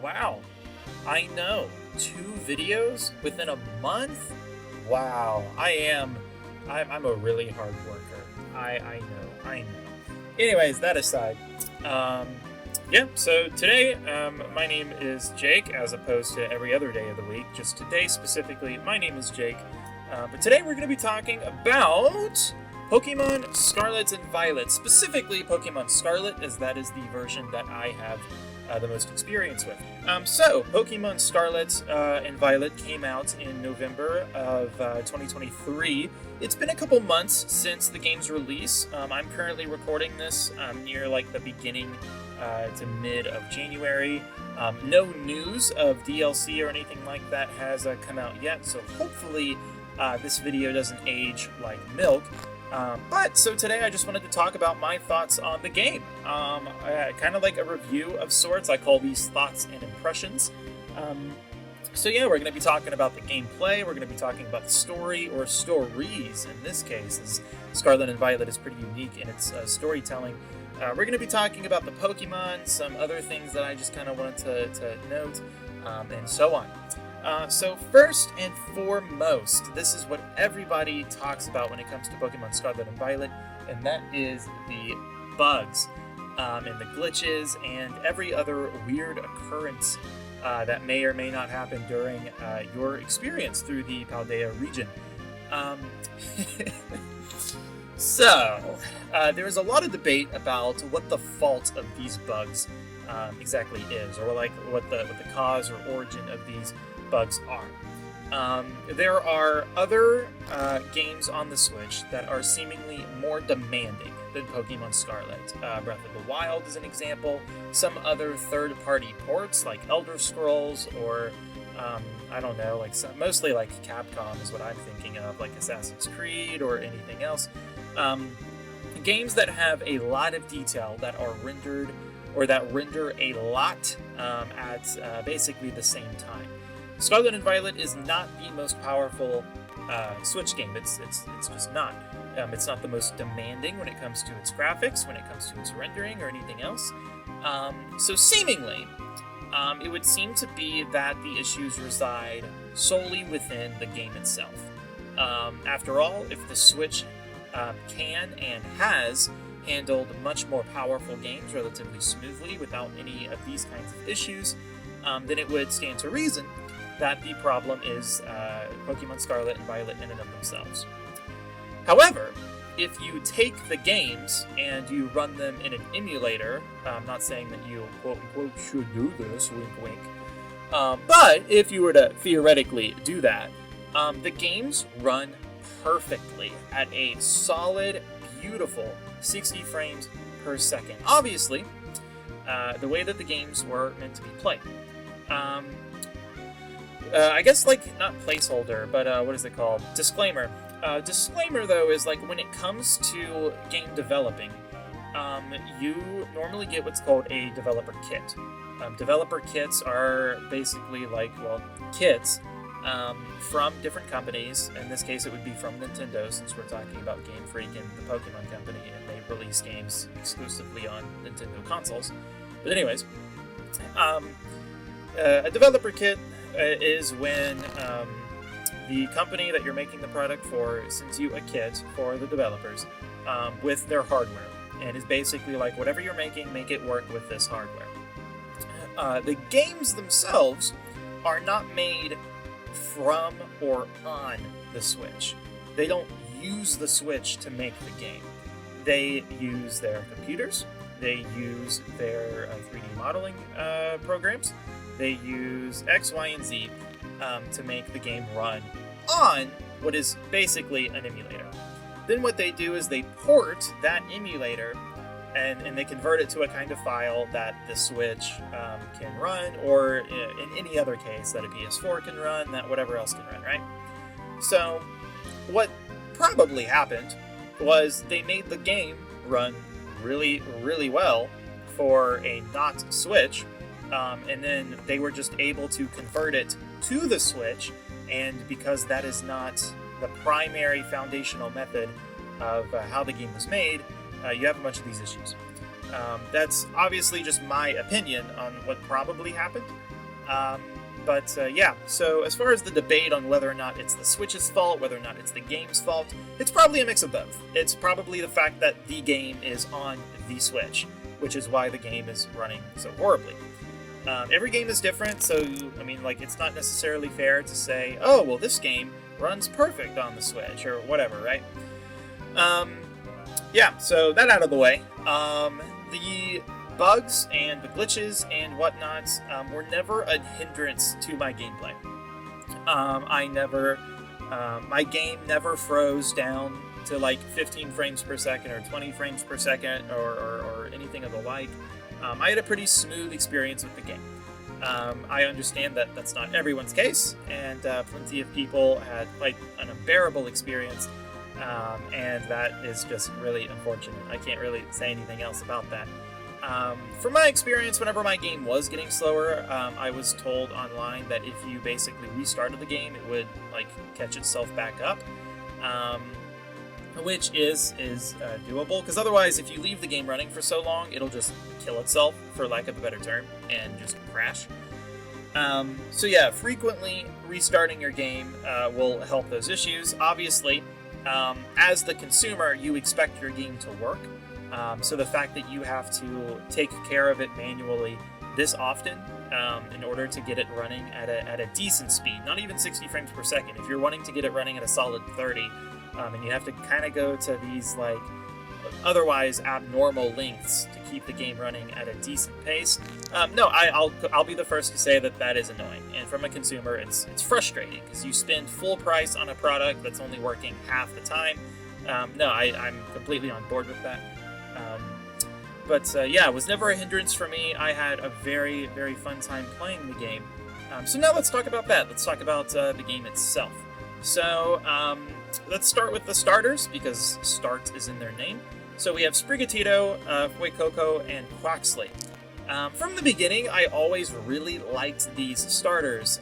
Wow. I know. 2 videos within a month? Wow. I'm a really hard worker. I know. Anyways, that aside, um, yeah, so today, my name is Jake, as opposed to every other day of the week. Just today specifically, my name is Jake. But today we're going to be talking about Pokemon Scarlet and Violet, specifically Pokemon Scarlet, as that is the version that I have the most experience with. So, Pokemon Scarlet and Violet came out in November of 2023. It's been a couple months since the game's release. I'm currently recording this near like the beginning to mid of January. No news of DLC or anything like that has come out yet, so hopefully this video doesn't age like milk. So today I just wanted to talk about my thoughts on the game. Kind of like a review of sorts. I call these thoughts and impressions. So yeah, we're going to be talking about the gameplay, we're going to be talking about the story, or stories in this case, as Scarlet and Violet is pretty unique in its storytelling. We're going to be talking about the Pokemon, some other things that I just kind of wanted to note, and so on. So first and foremost, this is what everybody talks about when it comes to Pokemon Scarlet and Violet, and that is the bugs, and the glitches, and every other weird occurrence that may or may not happen during your experience through the Paldea region. So, there is a lot of debate about what the fault of these bugs exactly is, or like what the cause or origin of these bugs are. There are other games on the Switch that are seemingly more demanding than Pokemon Scarlet. Breath of the Wild is an example. Some other third-party ports like Elder Scrolls, or I don't know, like mostly like Capcom is what I'm thinking of, like Assassin's Creed or anything else. Games that have a lot of detail that are rendered, or that render a lot at basically the same time. Scarlet and Violet is not the most powerful Switch game. It's just not. It's not the most demanding when it comes to its graphics, when it comes to its rendering, or anything else. So seemingly, it would seem to be that the issues reside solely within the game itself. After all, if the Switch can and has handled much more powerful games relatively smoothly without any of these kinds of issues, then it would stand to reason that the problem is Pokemon Scarlet and Violet in and of themselves. However, if you take the games and you run them in an emulator, I'm not saying that you quote-unquote should do this, wink wink, but if you were to theoretically do that, the games run perfectly at a solid, beautiful 60 frames per second. Obviously, the way that the games were meant to be played. I guess, like, not placeholder, but what is it called? Disclaimer. Disclaimer, though, is like when it comes to game developing, you normally get what's called a developer kit. Developer kits are basically like, well, kits from different companies. In this case, it would be from Nintendo, since we're talking about Game Freak and the Pokemon Company, and they release games exclusively on Nintendo consoles. But anyways, a developer kit is when the company that you're making the product for sends you a kit for the developers with their hardware, and is basically like, whatever you're making, make it work with this hardware. The games themselves are not made from or on the Switch. They don't use the Switch to make the game. They use their computers, they use their 3D modeling programs, they use X, Y, and Z to make the game run on what is basically an emulator. Then what they do is they port that emulator and they convert it to a kind of file that the Switch can run, or in any other case that a PS4 can run, that whatever else can run, right? So what probably happened was they made the game run really, really well for a not Switch, and then they were just able to convert it to the Switch, and because that is not the primary foundational method of how the game was made, you have a bunch of these issues. That's obviously just my opinion on what probably happened. Yeah, so as far as the debate on whether or not it's the Switch's fault, whether or not it's the game's fault, it's probably a mix of both. It's probably the fact that the game is on the Switch, which is why the game is running so horribly. Every game is different, so, I mean, like, it's not necessarily fair to say, oh, well, this game runs perfect on the Switch, or whatever, right? Yeah, so that out of the way. The bugs and the glitches and whatnot were never a hindrance to my gameplay. My game never froze down to like 15 frames per second or 20 frames per second or anything of the like. I had a pretty smooth experience with the game. I understand that that's not everyone's case, and plenty of people had quite an unbearable experience, and that is just really unfortunate. I can't really say anything else about that. From my experience, whenever my game was getting slower, I was told online that if you basically restarted the game, it would like catch itself back up, which is doable, because otherwise, if you leave the game running for so long, it'll just kill itself, for lack of a better term, and just crash. So yeah, frequently restarting your game will help those issues. Obviously, as the consumer, you expect your game to work. So the fact that you have to take care of it manually this often in order to get it running at a decent speed, not even 60 frames per second. If you're wanting to get it running at a solid 30, and you have to kind of go to these like otherwise abnormal lengths to keep the game running at a decent pace, I'll be the first to say that that is annoying. And from a consumer, it's frustrating because you spend full price on a product that's only working half the time. I'm completely on board with that. Yeah, it was never a hindrance for me. I had a very, very fun time playing the game. So now let's talk about that. Let's talk about the game itself. So let's start with the starters, because start is in their name. So we have Sprigatito, Fuecoco, and Quaxley. From the beginning, I always really liked these starters.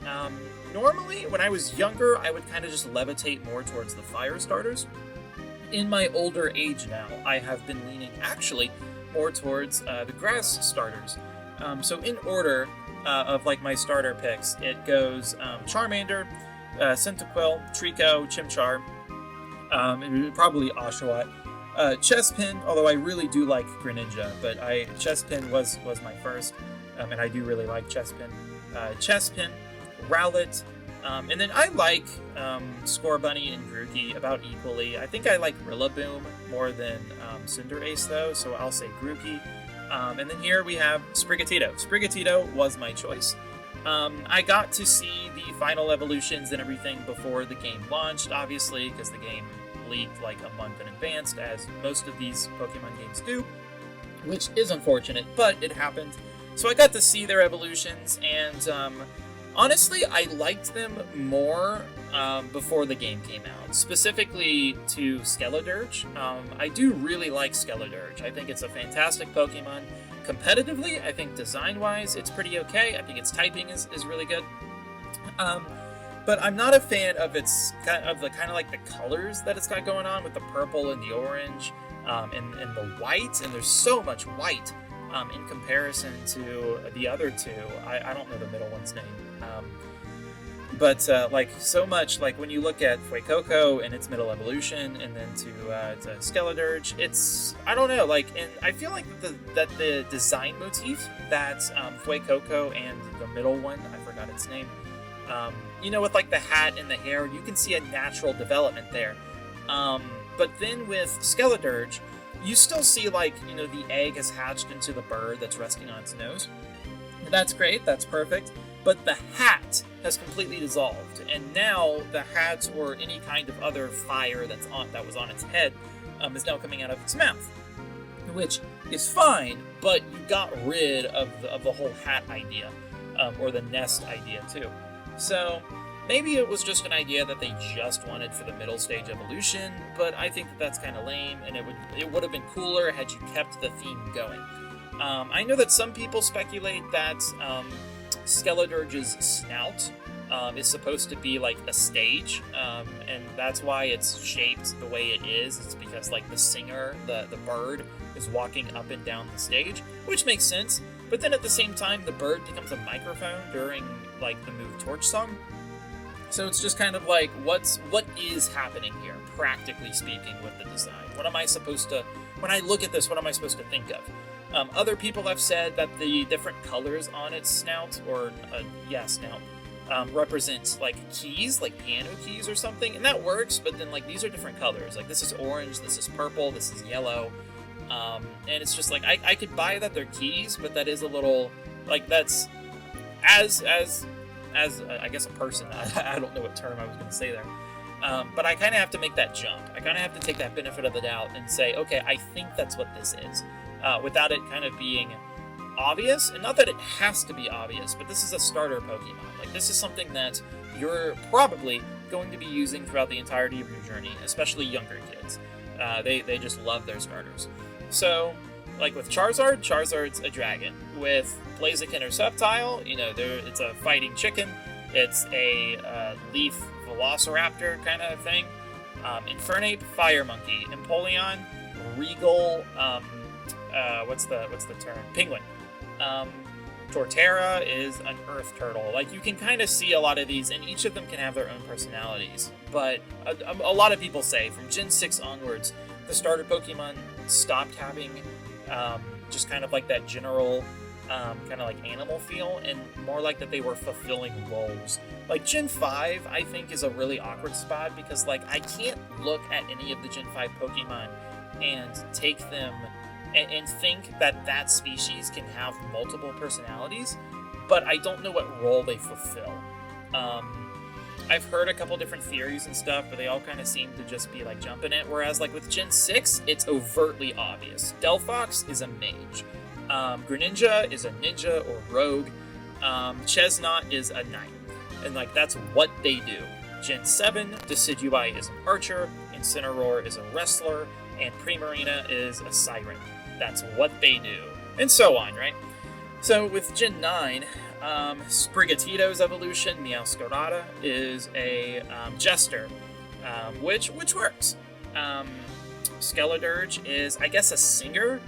Normally, when I was younger, I would kind of just levitate more towards the fire starters. In my older age now, I have been leaning actually more towards the grass starters. So in order of like my starter picks, it goes Charmander, Cyndaquil, Trico, Chimchar, and probably Oshawott, Chespin, although I really do like Greninja, but Chespin was my first, and I do really like Chespin. Chespin, Rowlet, and then I like Scorbunny and Grookey about equally. I think I like Rillaboom more than Cinderace, though, so I'll say Grookey. And then here we have Sprigatito. Sprigatito was my choice. I got to see the final evolutions and everything before the game launched, obviously, because the game leaked like a month in advance, as most of these Pokemon games do, which is unfortunate, but it happened. So I got to see their evolutions, and honestly, I liked them more before the game came out, specifically to Skeledirge. I do really like Skeledirge. I think it's a fantastic Pokemon. Competitively, I think design-wise, it's pretty okay. I think its typing is really good. But I'm not a fan of the colors that it's got going on with the purple and the orange and the white. And there's so much white in comparison to the other two. I don't know the middle one's name. So much, like when you look at Fuecoco and its middle evolution, and then to Skeledirge, it's, I don't know, like, and I feel like that the design motif that Fuecoco and the middle one, I forgot its name, with like the hat and the hair, you can see a natural development there. But then with Skeledirge, you still see like, the egg has hatched into the bird that's resting on its nose. That's great, that's perfect. But the hat has completely dissolved, and now the hat or any kind of other fire that was on its head is now coming out of its mouth, which is fine. But you got rid of the whole hat idea, or the nest idea too. So maybe it was just an idea that they just wanted for the middle stage evolution. But I think that's kind of lame, and it would have been cooler had you kept the theme going. I know that some people speculate that Skeledirge's snout is supposed to be like a stage, and that's why it's shaped the way it is. It's because like the singer, the bird, is walking up and down the stage, which makes sense. But then at the same time, the bird becomes a microphone during like the Move Torch song. So it's just kind of like, what is happening here, practically speaking, with the design? What am I supposed to, when I look at this, what am I supposed to think of? Other people have said that the different colors on its snout, or snout, represent like keys, like piano keys or something, and that works. But then like these are different colors. Like this is orange, this is purple, this is yellow, and it's just like I could buy that they're keys, but that is a little like that's as I guess a person. I don't know what term I was going to say there. But I kind of have to make that jump. I kind of have to take that benefit of the doubt and say, okay, I think that's what this is, without it kind of being obvious. And not that it has to be obvious, but this is a starter Pokemon. Like, this is something that you're probably going to be using throughout the entirety of your journey, especially younger kids. They just love their starters. So, like with Charizard's a dragon. With Blaziken or Sceptile, it's a fighting chicken. It's a leaf velociraptor kind of thing. Infernape, fire monkey. Empoleon, regal. What's the term? Penguin. Torterra is an earth turtle. Like, you can kind of see a lot of these, and each of them can have their own personalities. But a lot of people say from Gen 6 onwards, the starter Pokemon stopped having just kind of like that general kind of like animal feel, and more like that they were fulfilling roles. Like Gen 5, I think, is a really awkward spot, because like I can't look at any of the Gen 5 Pokemon and take them and think that species can have multiple personalities, but I don't know what role they fulfill. I've heard a couple different theories and stuff, but they all kind of seem to just be like jumping it. Whereas like with Gen 6, it's overtly obvious. Delphox is a mage. Greninja is a ninja or rogue. Chesnaught is a knight. And like that's what they do. Gen 7, Decidueye is an archer. Incineroar is a wrestler. And Primarina is a siren. That's what they do. And so on, right? So with Gen 9, Sprigatito's evolution, Meowscarada, is a jester, which works. Skeledirge is, I guess, a singer,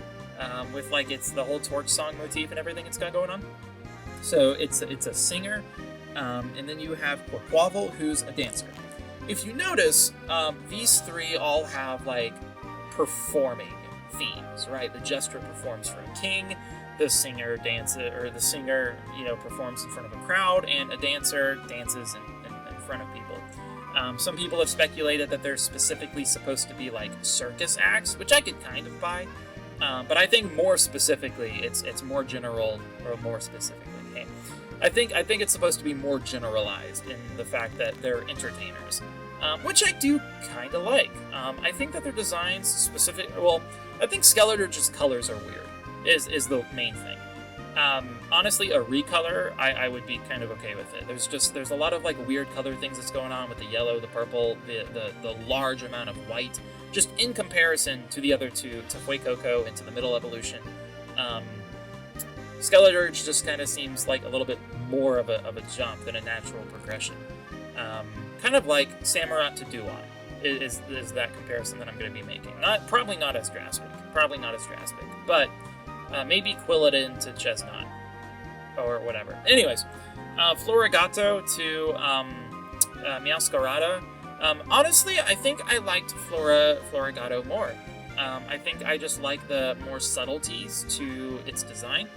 with like it's the whole torch song motif and everything it's got going on. So it's a singer, and then you have Quaquaval, who's a dancer. If you notice, these three all have like performing themes, right? The jester performs for a king. The singer performs in front of a crowd, and a dancer dances in front of people. Some people have speculated that they're specifically supposed to be like circus acts, which I could kind of buy, but I think more specifically, it's more general, or more specifically, okay? I think it's supposed to be more generalized in the fact that they're entertainers, which I do kind of like. I think that their designs specific. Well, I think Skeledirge's colors are weird. Is the main thing. Honestly, a recolor, I would be kind of okay with it. There's a lot of like weird color things that's going on with the yellow, the purple, the large amount of white, just in comparison to the other two, to Fuecoco and to the middle evolution. Skeledirge just kind of seems like a little bit more of a jump than a natural progression. Kind of like Samurott to Duon is that comparison that I'm going to be making. Probably not as drastic, but maybe Quilladin to Chesnaught, or whatever. Anyways, Florigato to Meowscarada. Honestly, I think I liked Florigato more. I think I just like the more subtleties to its design.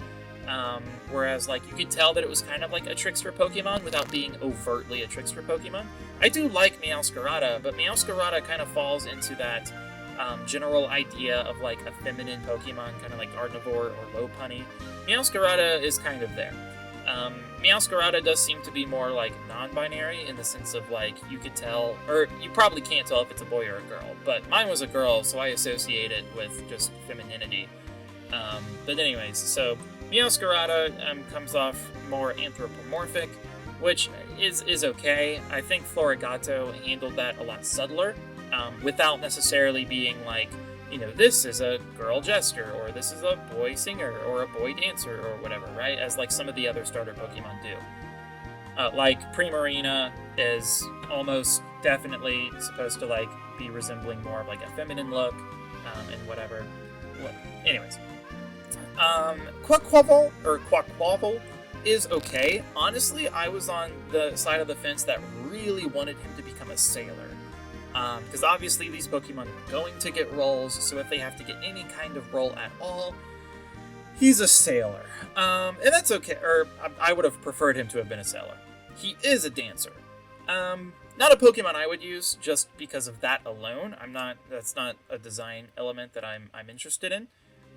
Whereas, like, you could tell that it was kind of like a trickster Pokemon without being overtly a trickster Pokemon. I do like Meowscarada, but Meowscarada kind of falls into that general idea of like a feminine Pokemon, kind of like Gardevoir or Lopunny. Meowscarada is kind of there. Meowscarada does seem to be more like non-binary in the sense of like you could tell, or you probably can't tell if it's a boy or a girl, but mine was a girl, so I associate it with just femininity. But anyways, so Meowscarada comes off more anthropomorphic, which is okay. I think Florigato handled that a lot subtler, without necessarily being like, this is a girl jester, or this is a boy singer, or a boy dancer, or whatever, right? As like some of the other starter Pokemon do. Like Primarina is almost definitely supposed to like be resembling more of like a feminine look, and whatever. Well, anyways, Quaquaval is okay. Honestly, I was on the side of the fence that really wanted him to become a sailor. Because obviously these Pokemon are going to get rolls, so if they have to get any kind of roll at all, he's a sailor. And that's okay, or I would have preferred him to have been a sailor. He is a dancer. Not a Pokemon I would use just because of that alone. That's not a design element that I'm interested in.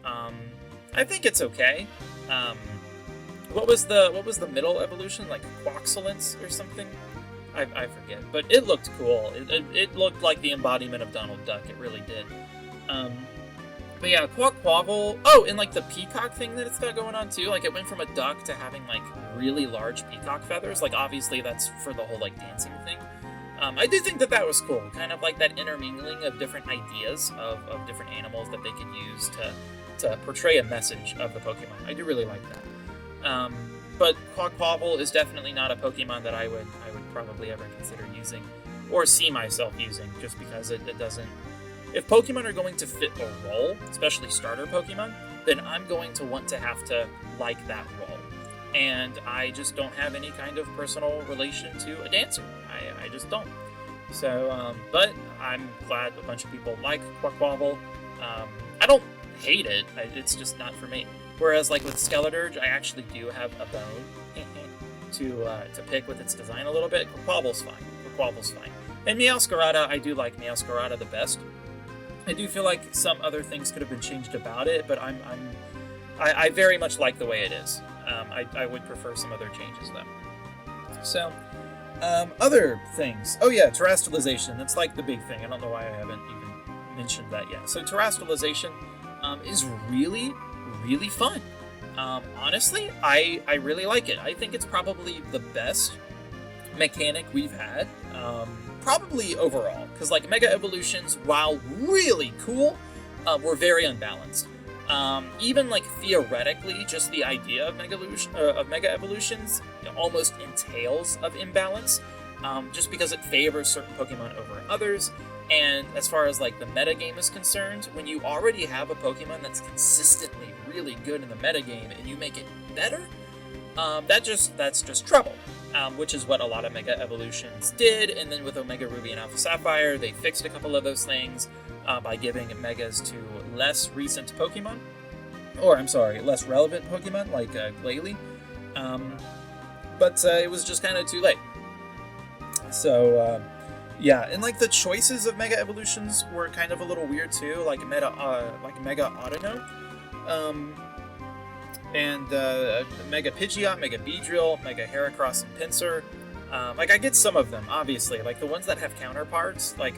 I think it's okay. What was the middle evolution, like Quaxolence or something? I forget, but it looked cool. It looked like the embodiment of Donald Duck. It really did. But yeah, Quaquaval. Oh, and like the peacock thing that it's got going on too. Like it went from a duck to having like really large peacock feathers. Like obviously that's for the whole like dancing thing. I do think that was cool. Kind of like that intermingling of different ideas of different animals that they could use to portray a message of the Pokemon. I do really like that. But Quaquaval is definitely not a Pokemon that I would probably ever consider using or see myself using, just because it doesn't. If Pokemon are going to fit a role, especially starter Pokemon, then I'm going to want to have to like that role. And I just don't have any kind of personal relation to a dancer. I just don't. So, but I'm glad a bunch of people like Quaquaval. I don't hate it. It's just not for me. Whereas, like with Skeledirge, I actually do have a bone to pick with its design a little bit. Quaquaval's fine. And Meowscarada, I do like Meowscarada the best. I do feel like some other things could have been changed about it, but I very much like the way it is. I would prefer some other changes though. So, other things. Oh yeah, terrestrialization. That's like the big thing. I don't know why I haven't even mentioned that yet. So terrestrialization is really, really fun. Honestly, I really like it. I think it's probably the best mechanic we've had, probably overall. Because like Mega Evolutions, while really cool, were very unbalanced. Even like theoretically, just the idea of Mega Evolutions almost entails of imbalance, just because it favors certain Pokemon over others. And as far as like the metagame is concerned, when you already have a Pokemon that's consistently really good in the metagame and you make it better, that's just trouble. Which is what a lot of Mega Evolutions did. And then with Omega Ruby and Alpha Sapphire, they fixed a couple of those things by giving Megas to less recent Pokemon. Or, I'm sorry, less relevant Pokemon, like Glalie. But it was just kind of too late. So, yeah, and like the choices of Mega Evolutions were kind of a little weird too, like Mega Audino, and Mega Pidgeot, Mega Beedrill, Mega Heracross, and Pinsir. Like I get some of them, obviously, like the ones that have counterparts, like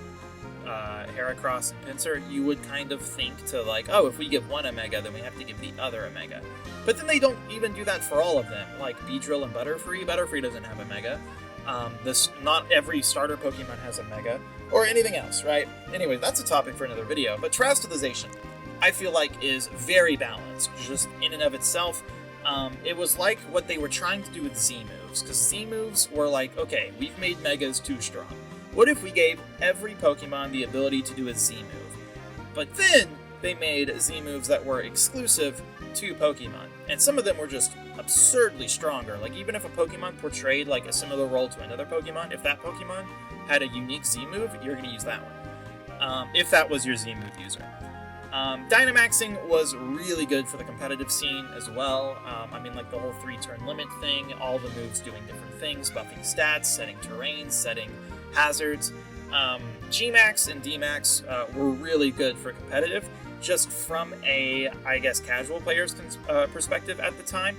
Heracross and Pinsir, you would kind of think to like, oh, if we give one a Mega, then we have to give the other a Mega. But then they don't even do that for all of them, like Beedrill and Butterfree. Butterfree doesn't have a Mega. Not every starter Pokemon has a Mega, or anything else, right? Anyway, that's a topic for another video. But terrestrialization, I feel like, is very balanced, just in and of itself. It was like what they were trying to do with Z moves, because Z moves were like, okay, we've made Megas too strong. What if we gave every Pokemon the ability to do a Z move? But then they made Z moves that were exclusive to Pokemon, and some of them were just absurdly stronger. Like even if a Pokemon portrayed like a similar role to another Pokemon, if that Pokemon had a unique Z move, you're going to use that one. If that was your Z move user. Dynamaxing was really good for the competitive scene as well. I mean, like the whole 3-turn limit thing, all the moves doing different things, buffing stats, setting terrains, setting hazards. Gmax and Dmax were really good for competitive, just from a, I guess, casual player's perspective at the time.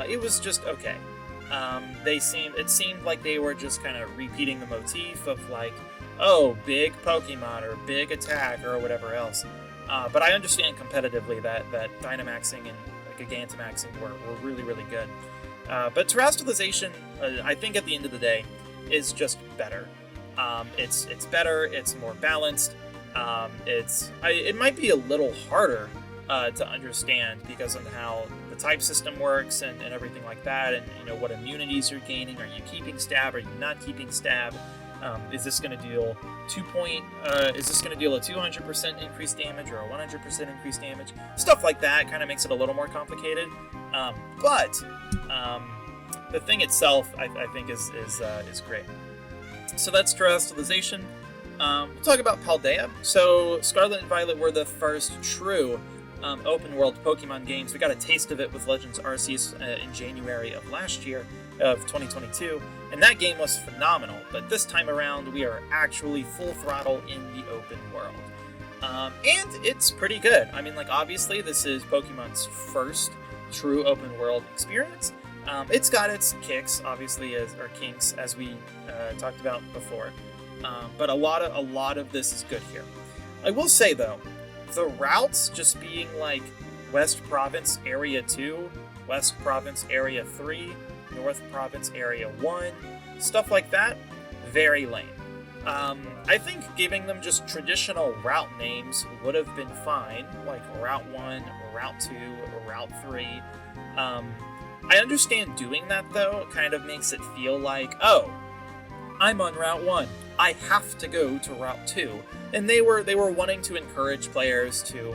It was just okay. It seemed like they were just kind of repeating the motif of like, oh, big Pokemon or big attack or whatever else. But I understand competitively that Dynamaxing and Gigantamaxing were really, really good. But terrestrialization, I think at the end of the day, is just better. It's better, it's more balanced. It might be a little harder to understand because of how the type system works and everything like that, and what immunities you're gaining. Are you keeping stab? Are you not keeping stab? Is this going to deal Is this going to deal a 200% increased damage or a 100% increased damage? Stuff like that kind of makes it a little more complicated. But the thing itself, I think, is great. So that's Terrestrialization. We'll talk about Paldea. So Scarlet and Violet were the first true open world Pokemon games. We got a taste of it with Legends Arceus in January of last year, of 2022, and that game was phenomenal. But this time around, we are actually full throttle in the open world. And it's pretty good. I mean, like, obviously, this is Pokemon's first true open world experience. It's got its kicks, obviously, or kinks, as we talked about before. But a lot of this is good here. I will say, though, the routes just being like West Province Area 2, West Province Area 3, North Province Area 1, stuff like that, very lame. I think giving them just traditional route names would have been fine, like Route 1, Route 2, or Route 3. I understand doing that, though. It kind of makes it feel like, oh, I'm on Route 1. I have to go to Route 2. And they were wanting to encourage players to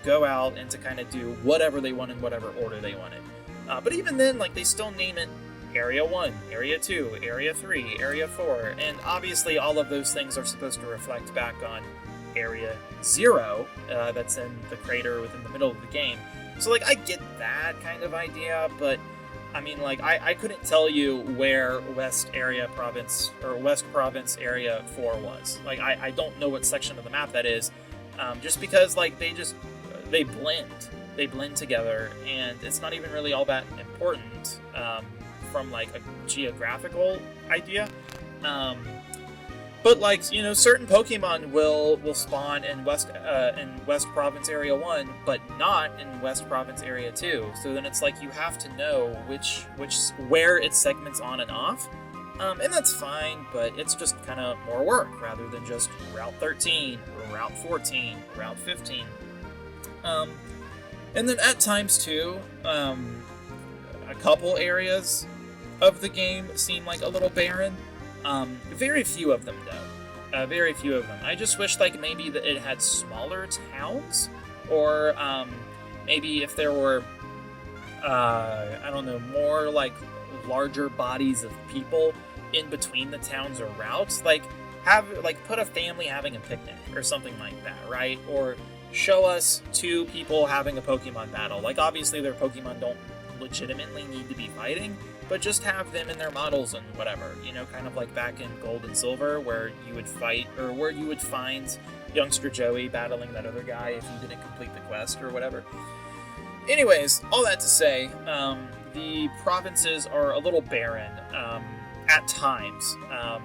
go out and to kind of do whatever they want in whatever order they wanted. But even then, like, they still name it Area 1, Area 2, Area 3, Area 4, and obviously all of those things are supposed to reflect back on Area 0, that's in the crater within the middle of the game. So, like, I get that kind of idea, but I mean, like, I couldn't tell you where West Province Area 4 was. Like, I don't know what section of the map that is, just because, like, they blend together, and it's not even really all that important from, like, a geographical idea. But, like, certain Pokemon will spawn in West Province Area 1, but not in West Province Area 2. So then it's like you have to know where it segments on and off. And that's fine, but it's just kind of more work rather than just Route 13, or Route 14, Route 15. And then at times, too, a couple areas of the game seem like a little barren. Very few of them, though. Very few of them. I just wish, like, maybe that it had smaller towns, or maybe if there were, I don't know, more, like, larger bodies of people in between the towns or routes. Like, put a family having a picnic or something like that, right? Or show us two people having a Pokemon battle. Like, obviously their Pokemon don't legitimately need to be fighting, but just have them in their models and whatever, kind of like back in Gold and Silver, where you would fight, or where you would find youngster Joey battling that other guy if you didn't complete the quest or whatever. Anyways, all that to say, the provinces are a little barren at times,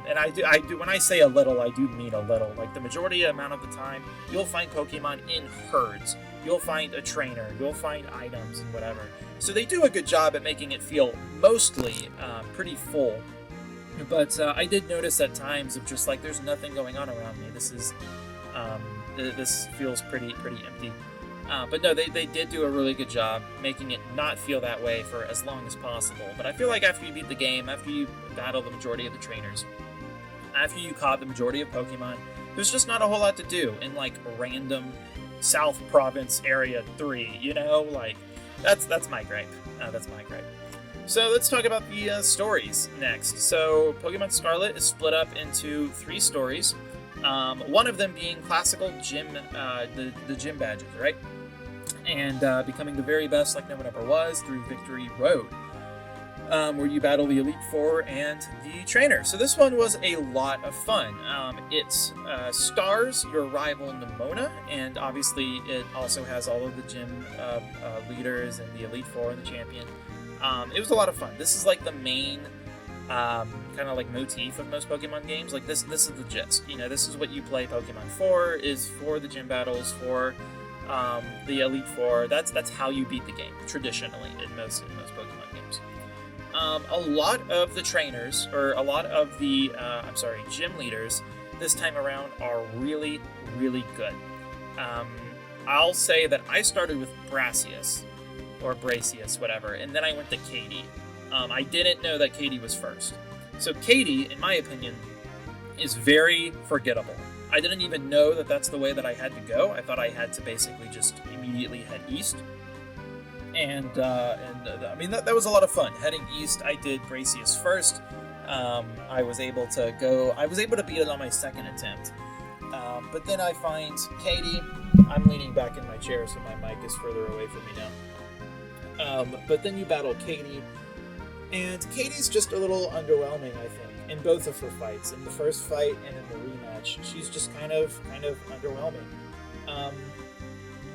and I do. When I say a little, I do mean a little. Like, the majority amount of the time, you'll find Pokemon in herds. You'll find a trainer. You'll find items and whatever. So they do a good job at making it feel mostly pretty full. But I did notice at times of just like, there's nothing going on around me. This feels pretty empty. But no, they did do a really good job making it not feel that way for as long as possible. But I feel like after you beat the game, after you battle the majority of the trainers, after you caught the majority of Pokemon, there's just not a whole lot to do in, like, random South Province Area 3, Like, that's my gripe. That's my gripe. So let's talk about the stories next. So Pokemon Scarlet is split up into 3 stories. One of them being classical gym, the gym badges, right? And becoming the very best like no one ever was through Victory Road, where you battle the Elite Four and the trainer. So this one was a lot of fun. It stars your rival Nemona, and obviously it also has all of the gym leaders and the Elite Four and the champion. It was a lot of fun. This is like the main kind of like motif of most Pokemon games. Like, this is the gist. This is what you play Pokemon for, is for the gym battles, for the Elite Four. That's how you beat the game traditionally in most Pokemon games. A lot of the trainers, or a lot of the gym leaders this time around are really, really good. I'll say that I started with Brassius, or Bracius, whatever, and then I went to Katie. I didn't know that Katie was first. So Katie, in my opinion, is very forgettable. I didn't even know that that's the way that I had to go. I thought I had to basically just immediately head east. And I mean, that was a lot of fun. Heading east, I did Bracius first. I was able to beat it on my second attempt. But then I find Katie. I'm leaning back in my chair, so my mic is further away from me now. But then you battle Katie, and Katie's just a little underwhelming, I think, in both of her fights. In the first fight and in the rematch, she's just kind of underwhelming.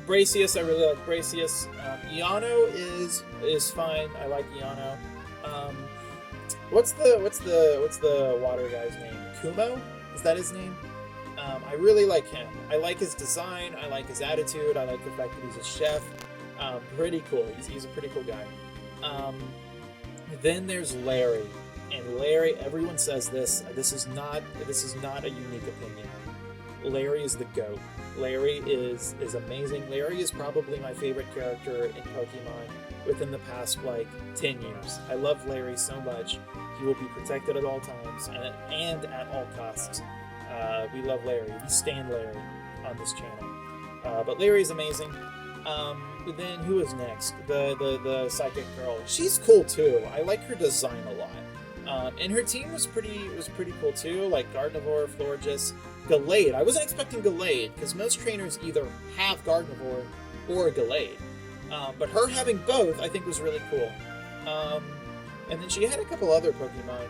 Bracius, I really like Bracius. Iano is fine. I like Iano. What's the water guy's name? Kumo? Is that his name? I really like him. I like his design. I like his attitude. I like the fact that he's a chef. Pretty cool. He's a pretty cool guy. Then there's Larry, and Larry. Everyone says this. This is not a unique opinion. Larry is the GOAT. Larry is amazing. Larry is probably my favorite character in Pokemon within the past 10 years. I love Larry so much. He will be protected at all times and at all costs. We love Larry. We stand Larry on this channel. But Larry's amazing. Then who is next? The psychic girl. She's cool too. I like her design a lot. And her team was pretty cool too. Like Gardevoir, Florges, Gallade. I wasn't expecting Gallade because most trainers either have Gardevoir or Gallade. But her having both, I think, was really cool. And then she had a couple other Pokemon.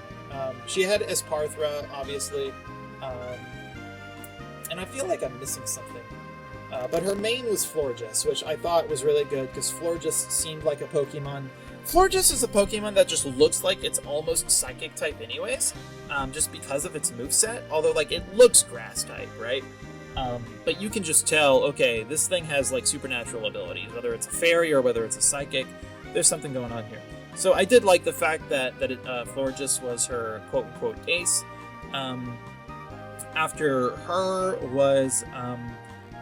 She had Esparthra, obviously. And I feel like I'm missing something. But her main was Florges, which I thought was really good because Florges seemed like a Pokemon. Florges is a Pokemon that just looks like it's almost Psychic type anyways, just because of its moveset, although it looks Grass type, right? But you can just tell, okay, this thing has supernatural abilities, whether it's a fairy or whether it's a Psychic, there's something going on here. So I did like the fact that Florges was her quote-unquote ace. After her was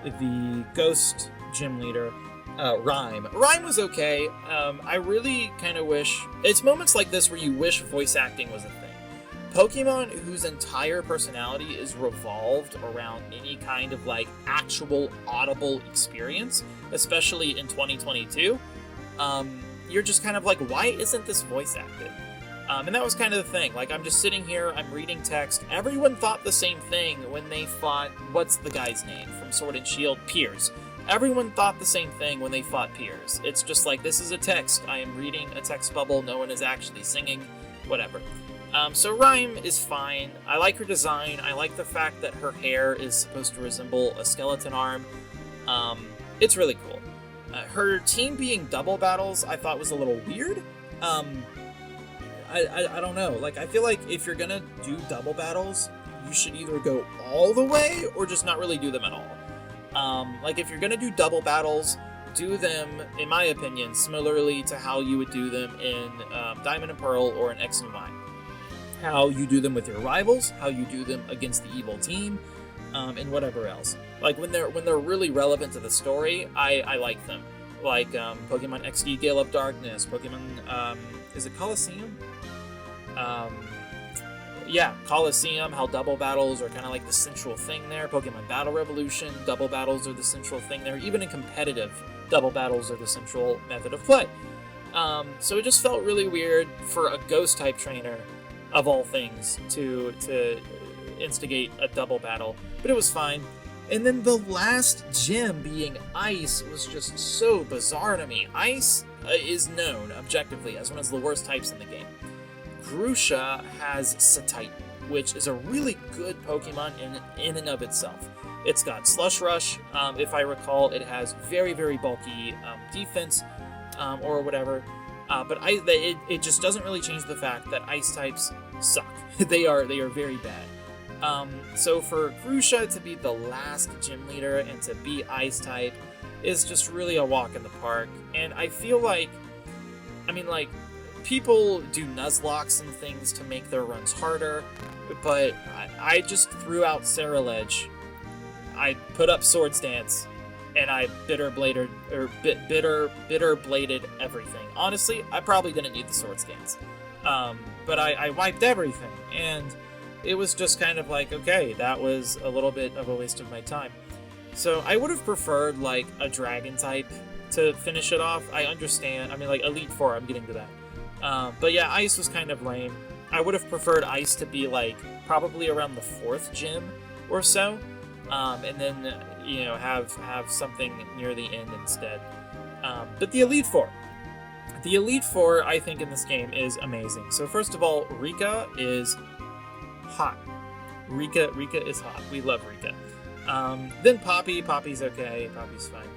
the Ghost Gym Leader, Rhyme. Rhyme was okay. I really kind of wish... It's moments like this where you wish voice acting was a thing. Pokemon whose entire personality is revolved around any kind of actual audible experience, especially in 2022, you're just kind of why isn't this voice acted? And that was kind of the thing. I'm just sitting here, I'm reading text. Everyone thought the same thing when they fought, what's the guy's name from Sword and Shield? Piers. Everyone thought the same thing when they fought Piers. It's just this is a text. I am reading a text bubble. No one is actually singing. Whatever. So Rhyme is fine. I like her design. I like the fact that her hair is supposed to resemble a skeleton arm. It's really cool. Her team being double battles, I thought was a little weird. I don't know. I feel like if you're gonna do double battles, you should either go all the way or just not really do them at all. If you're gonna do double battles, do them, in my opinion, similarly to how you would do them in Diamond and Pearl or in X and Y. How you do them with your rivals, how you do them against the evil team, and whatever else. When they're really relevant to the story, I like them. Pokemon XD Gale of Darkness, Pokemon, is it Colosseum? Colosseum, how double battles are kind of the central thing there. Pokemon Battle Revolution, double battles are the central thing there. Even in competitive, double battles are the central method of play. So it just felt really weird for a Ghost-type trainer, of all things, to instigate a double battle. But it was fine. And then the last gym being Ice was just so bizarre to me. Ice is known, objectively, as one of the worst types in the game. Grusha has Satight, which is a really good Pokemon in and of itself. It's got Slush Rush. If I recall, it has very, very bulky defense or whatever. But it just doesn't really change the fact that Ice types suck. They are very bad. So for Grusha to be the last gym leader and to be Ice type is just really a walk in the park. And I feel people do Nuzlockes and things to make their runs harder, but I just threw out Ceruledge. I put up Swords Dance, and I bitter bladed everything. Honestly, I probably didn't need the sword scans, but I wiped everything, and it was just kind of like, okay, that was a little bit of a waste of my time. So I would have preferred like a dragon type to finish it off. I understand. I mean, like Elite Four, I'm getting to that. But yeah, Ice was kind of lame. I would have preferred Ice to be like probably around the 4th gym or so, and then have something near the end instead. But the Elite Four. The Elite Four, I think, in this game is amazing. So first of all, Rika is hot. Rika is hot. We love Rika. Then Poppy. Poppy's okay. Poppy's fine.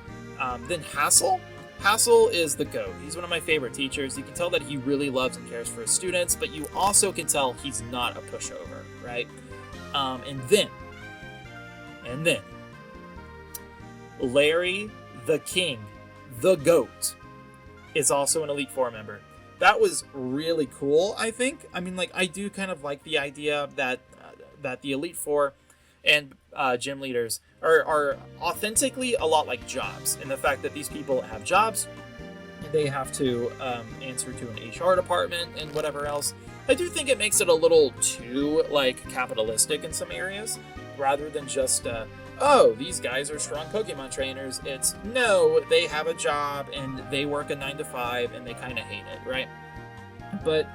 Then Hassel. Hassel is the GOAT. He's one of my favorite teachers. You can tell that he really loves and cares for his students, but you also can tell he's not a pushover, right? And then, Larry the King, the GOAT, is also an Elite Four member. That was really cool, I think. I mean, like, I do kind of like the idea that the Elite Four and gym leaders are authentically a lot like jobs, in the fact that these people have jobs, they have to answer to an HR department and whatever else. I do think it makes it a little too like capitalistic in some areas, rather than just oh, these guys are strong Pokemon trainers. It's no, they have a job and they work a 9 to 5 and they kind of hate it, right? But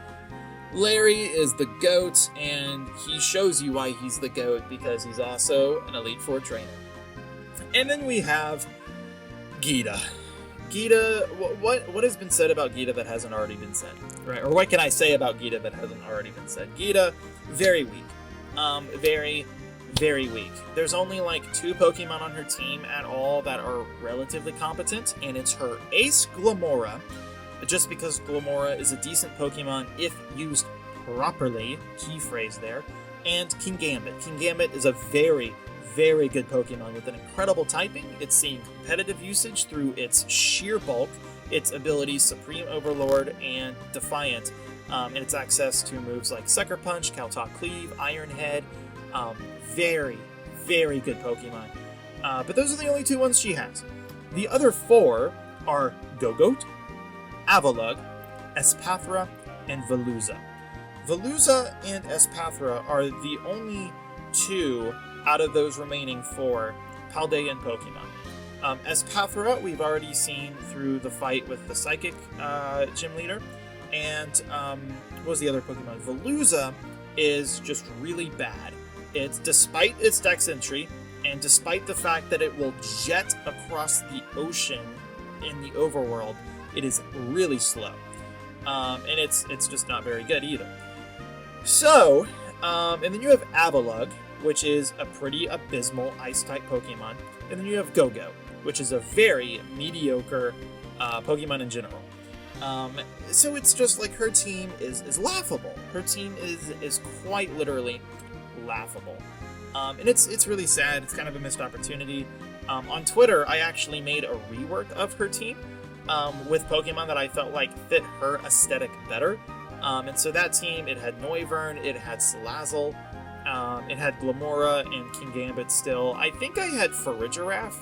Larry is the GOAT, and he shows you why he's the GOAT, because he's also an Elite Four trainer. And then we have Gita. Gita, what has been said about Gita that hasn't already been said, right? Or what can I say about Gita that hasn't already been said? Gita, very weak. Very, very weak. There's only like 2 Pokemon on her team at all that are relatively competent, and it's her ace Glamora, just because Glamora is a decent Pokemon if used properly, key phrase there, and Kingambit. Kingambit is a very, very good Pokemon with an incredible typing. It's seeing competitive usage through its sheer bulk, its abilities Supreme Overlord and Defiant, and its access to moves like Sucker Punch, Caltalk Cleave, Iron Head. Very, very good Pokemon. But those are the only 2 ones she has. The other 4 are Gogoat, Avalugg, Espathra, and Veluza. Veluza and Espathra are the only 2 out of those remaining 4 Paldean Pokemon. Espathra, we've already seen through the fight with the Psychic gym leader. And what was the other Pokemon? Veluza is just really bad. It's, despite its Dex entry, and despite the fact that it will jet across the ocean in the overworld, it is really slow. And it's just not very good either. So, and then you have Avalugg, which is a pretty abysmal Ice-type Pokemon. And then you have Go-Go, which is a very mediocre Pokemon in general. So it's just like her team is laughable. Her team is quite literally laughable. And it's really sad. It's kind of a missed opportunity. On Twitter, I actually made a rework of her team with Pokemon that I felt like fit her aesthetic better. And so that team, it had Noivern, it had Salazzle, it had Glamora and Kingambit still. I think I had Farigiraf,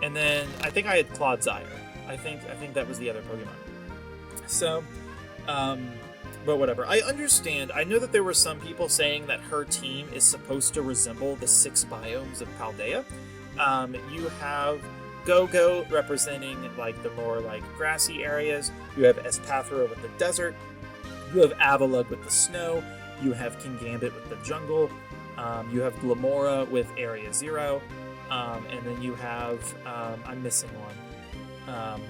and then I think I had Clodsire. I think that was the other Pokemon. So, but whatever. I understand. I know that there were some people saying that her team is supposed to resemble the 6 biomes of Paldea. You have Go-Go representing like the more like grassy areas. You have Espathra with the desert. You have Avalugg with the snow. You have Kingambit with the jungle. You have Glamora with Area 0. And then you have, I'm missing one.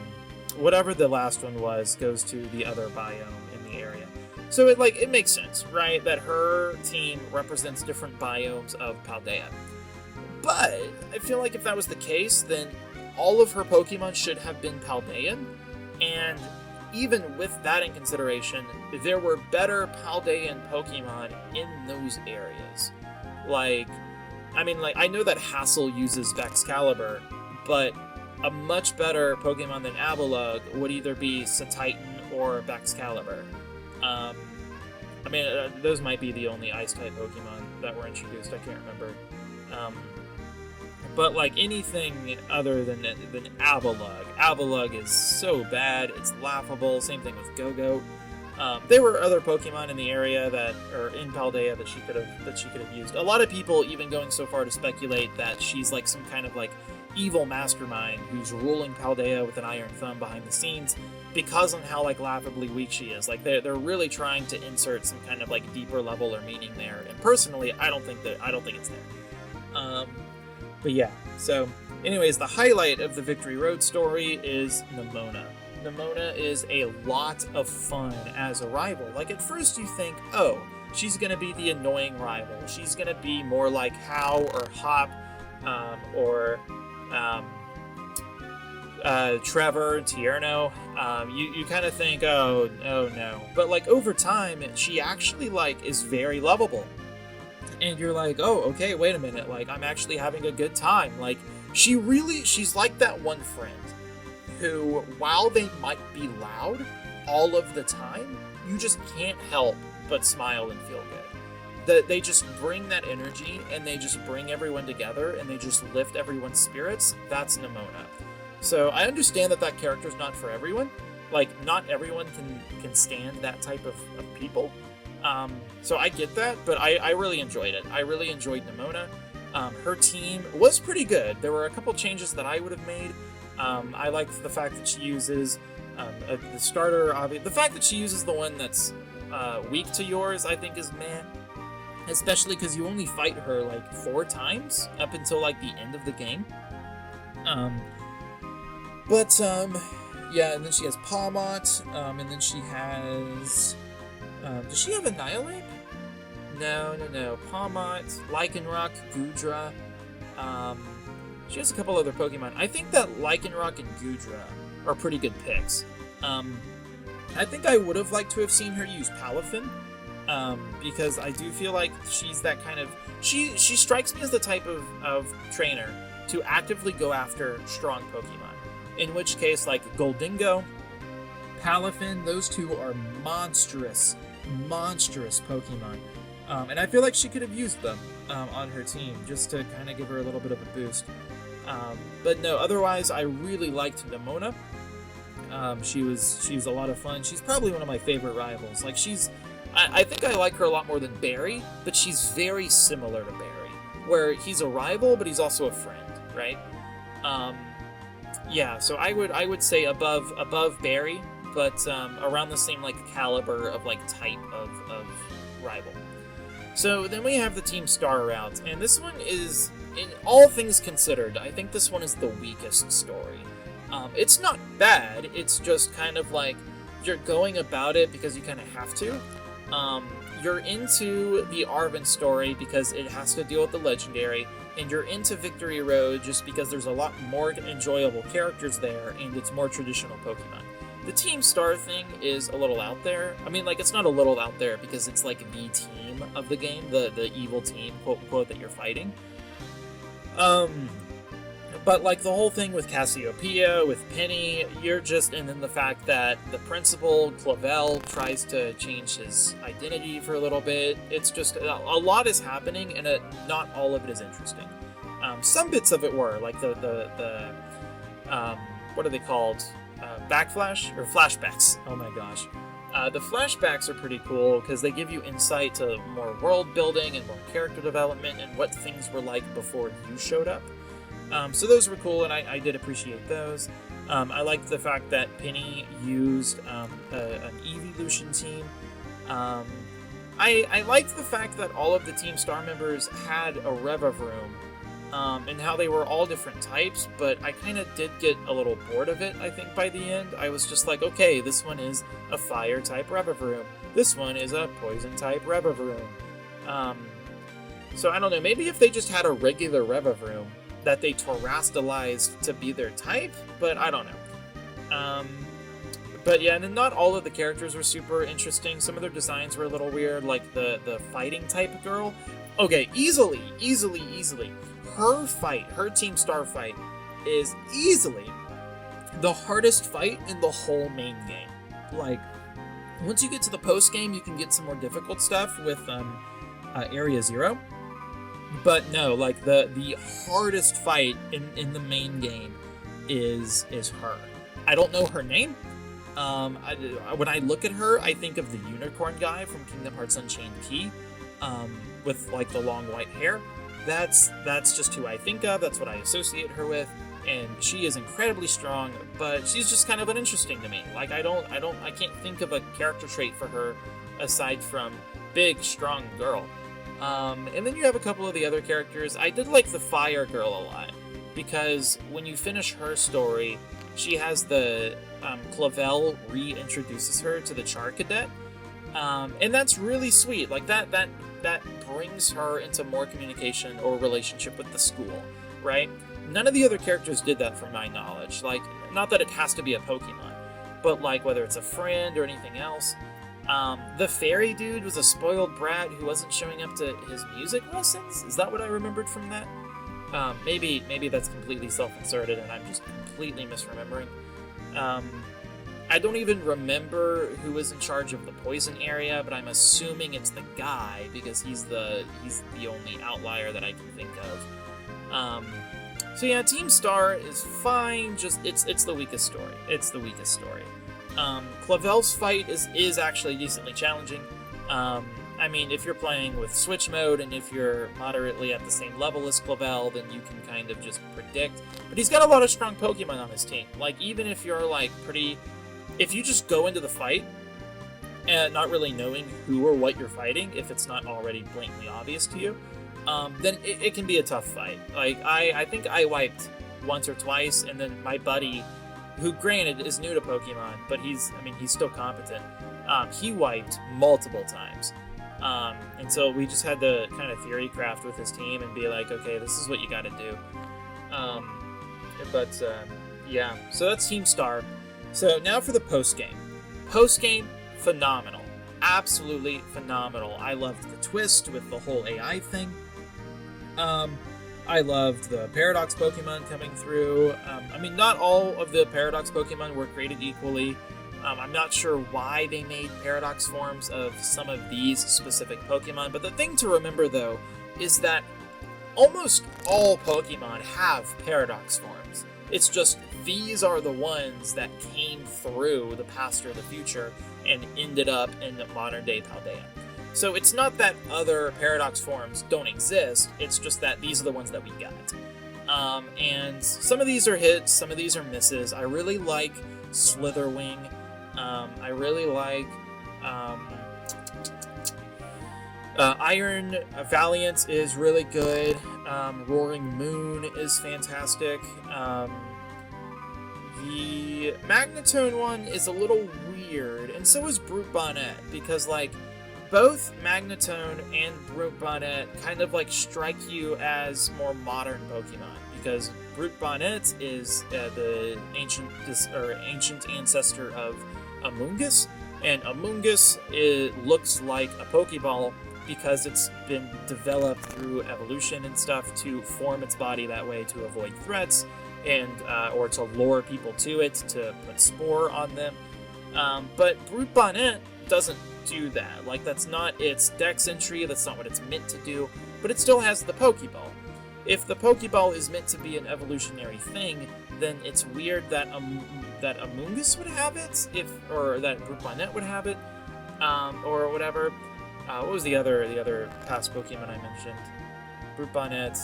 Whatever the last one was goes to the other biome in the area. So it makes sense, right? That her team represents different biomes of Paldea. But I feel like if that was the case, then all of her Pokemon should have been Paldean. And even with that in consideration, there were better Paldean Pokemon in those areas. I know that Hassel uses Baxcalibur, but a much better Pokemon than Avalugg would either be Satitan or Baxcalibur. Those might be the only Ice-type Pokemon that were introduced. I can't remember. But like anything other than Avalugg. Avalugg is so bad, it's laughable. Same thing with Go-Go. There were other Pokemon in the area or in Paldea that she could have used. A lot of people even going so far to speculate that she's like some kind of like evil mastermind who's ruling Paldea with an iron thumb behind the scenes because of how like laughably weak she is. Like they're really trying to insert some kind of like deeper level or meaning there. And personally, I don't think it's there. But yeah, so anyways, the highlight of the Victory Road story is Nemona. Nemona is a lot of fun as a rival. Like at first you think, oh, she's gonna be the annoying rival. She's gonna be more like How or Hop, or Trevor, Tierno. You kind of think, oh no. But like over time, she actually like is very lovable. And you're like, oh, okay, wait a minute, like, I'm actually having a good time. Like, she's like that one friend who, while they might be loud all of the time, you just can't help but smile and feel good. They just bring that energy, and they just bring everyone together, and they just lift everyone's spirits. That's Nemona. So I understand that character's not for everyone. Like, not everyone can stand that type of people. So I get that, but I really enjoyed it. I really enjoyed Nemona. Her team was pretty good. There were a couple changes that I would have made. I liked the fact that she uses the starter. The fact that she uses the one that's weak to yours, I think, is meh. Especially because you only fight her like 4 times up until like the end of the game. Yeah, and then she has Pawmot, and then she has. Does she have Annihilate? No. Pawmot, Lycanroc, Goodra. She has a couple other Pokemon. I think that Lycanroc and Goodra are pretty good picks. I think I would have liked to have seen her use Palafin, because I do feel like she's that kind of... She strikes me as the type of trainer to actively go after strong Pokemon. In which case, like Goldingo, Palafin, those two are monstrous Pokemon. And I feel like she could have used them on her team just to kind of give her a little bit of a boost. But no, otherwise, I really liked Nemona. She was a lot of fun. She's probably one of my favorite rivals. Like I think I like her a lot more than Barry, but she's very similar to Barry, where he's a rival, but he's also a friend, right? Yeah, so I would say above Barry, but around the same like caliber of like type of rival. So then we have the Team Star route, and this one is, in all things considered, I think this one is the weakest story. It's not bad, it's just kind of like you're going about it because you kind of have to. You're into the Arven story because it has to deal with the legendary, and you're into Victory Road just because there's a lot more enjoyable characters there, and it's more traditional Pokemon. The Team Star thing is a little out there. I mean, like, it's not a little out there because it's like the team of the game, the evil team, quote-unquote, that you're fighting. But, like, the whole thing with Cassiopeia, with Penny, and then the fact that the principal, Clavel, tries to change his identity for a little bit. It's just, a lot is happening, and not all of it is interesting. Some bits of it were, like the what are they called? Backflash? Or flashbacks. Oh my gosh. The flashbacks are pretty cool because they give you insight to more world building and more character development and what things were like before you showed up. So those were cool, and I did appreciate those. I liked the fact that Penny used an Evolution team. I liked the fact that all of the Team Star members had a Revavroom, and how they were all different types, but I kind of did get a little bored of it, I think, by the end. I was just like, okay, this one is a Fire-type Revavroom. This one is a Poison-type Revavroom. So I don't know, maybe if they just had a regular Revavroom that they terastallized to be their type, but I don't know. But yeah, and then not all of the characters were super interesting. Some of their designs were a little weird, like the fighting type girl. Okay, easily. Her Team Star fight is easily the hardest fight in the whole main game. Like, once you get to the post game, you can get some more difficult stuff with Area Zero. But no, like the hardest fight in the main game is her. I don't know her name. When I look at her, I think of the unicorn guy from Kingdom Hearts Unchained Key, with like the long white hair. That's just who I think of. That's what I associate her with. And she is incredibly strong, but she's just kind of uninteresting to me. Like I can't think of a character trait for her aside from big, strong girl. And then you have a couple of the other characters. I did like the Fire Girl a lot, because when you finish her story, she has the Clavel reintroduces her to the Char Cadet, and that's really sweet. Like that brings her into more communication or relationship with the school, right? None of the other characters did that from my knowledge. Like, not that it has to be a Pokemon, but like whether it's a friend or anything else. The fairy dude was a spoiled brat who wasn't showing up to his music lessons. Is that what I remembered from that? Maybe that's completely self-inserted and I'm just completely misremembering. I don't even remember who was in charge of the poison area, but I'm assuming it's the guy because he's the only outlier that I can think of. So yeah, Team Star is fine. Just it's the weakest story. It's the weakest story. Clavel's fight is actually decently challenging. I mean, if you're playing with Switch mode and if you're moderately at the same level as Clavel, then you can kind of just predict. But he's got a lot of strong Pokemon on his team. Like, even if you're like if you just go into the fight and not really knowing who or what you're fighting, if it's not already blatantly obvious to you, then it can be a tough fight. Like, I think I wiped once or twice, and then my buddy, who granted is new to Pokemon, but he's still competent, he wiped multiple times. And so we just had to kind of theory craft with his team and be like, okay, this is what you got to do. Yeah, so that's Team Star. So now for the post-game. Post-game, phenomenal. Absolutely phenomenal. I loved the twist with the whole AI thing. I loved the Paradox Pokemon coming through. Not all of the Paradox Pokemon were created equally. I'm not sure why they made Paradox forms of some of these specific Pokemon, but the thing to remember, though, is that almost all Pokemon have Paradox forms. It's just these are the ones that came through the past or the future and ended up in modern-day Paldea. So it's not that other Paradox forms don't exist, it's just that these are the ones that we got. And some of these are hits, some of these are misses. I really like Slitherwing. I really like Iron Valiant is really good. Roaring Moon is fantastic. The Magnetone one is a little weird, and so is Brute Bonnet, because like both Magnetone and Brute Bonnet kind of like strike you as more modern Pokemon, because Brute Bonnet is the ancient ancestor of Amoonguss, and Amoonguss looks like a Pokeball because it's been developed through evolution and stuff to form its body that way to avoid threats and or to lure people to it, to put Spore on them. But Brute Bonnet doesn't do that. Like, that's not its Dex entry, that's not what it's meant to do, but it still has the Pokeball. If the Pokeball is meant to be an evolutionary thing, then it's weird that Amoonguss would have it, or that Brute Bonnet would have it, or whatever. What was the other past Pokemon I mentioned? Brute Bonnet.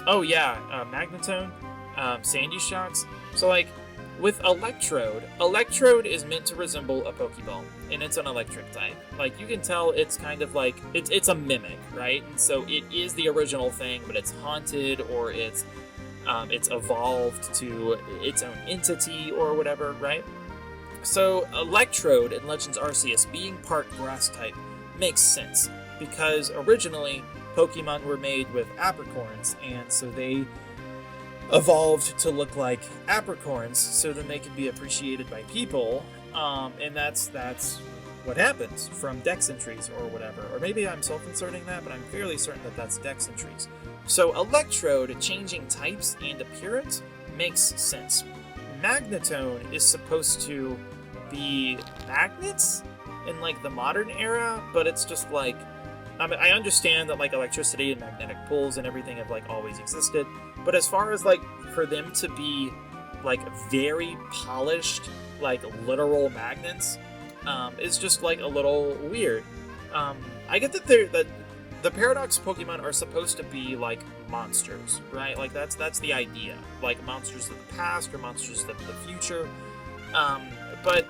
Magnetone, Sandy Shocks. So like with Electrode is meant to resemble a Pokeball, and it's an electric type. Like, you can tell it's kind of like it's a mimic, right? And so it is the original thing, but it's haunted, or it's evolved to its own entity or whatever, right? So Electrode in Legends Arceus being part grass type makes sense, because originally Pokemon were made with apricorns, and so they evolved to look like apricorns so then they could be appreciated by people, and that's what happens from Dex entries or whatever. Or maybe I'm self-inserting that, but I'm fairly certain that that's Dex entries. So Electrode changing types and appearance makes sense. Magnetone is supposed to be magnets in like the modern era, but it's just like I understand that like electricity and magnetic poles and everything have like always existed, but as far as like for them to be like very polished, like literal magnets, is just like a little weird. I get that that the Paradox Pokemon are supposed to be like monsters, right? Like that's the idea, like monsters of the past or monsters of the future. But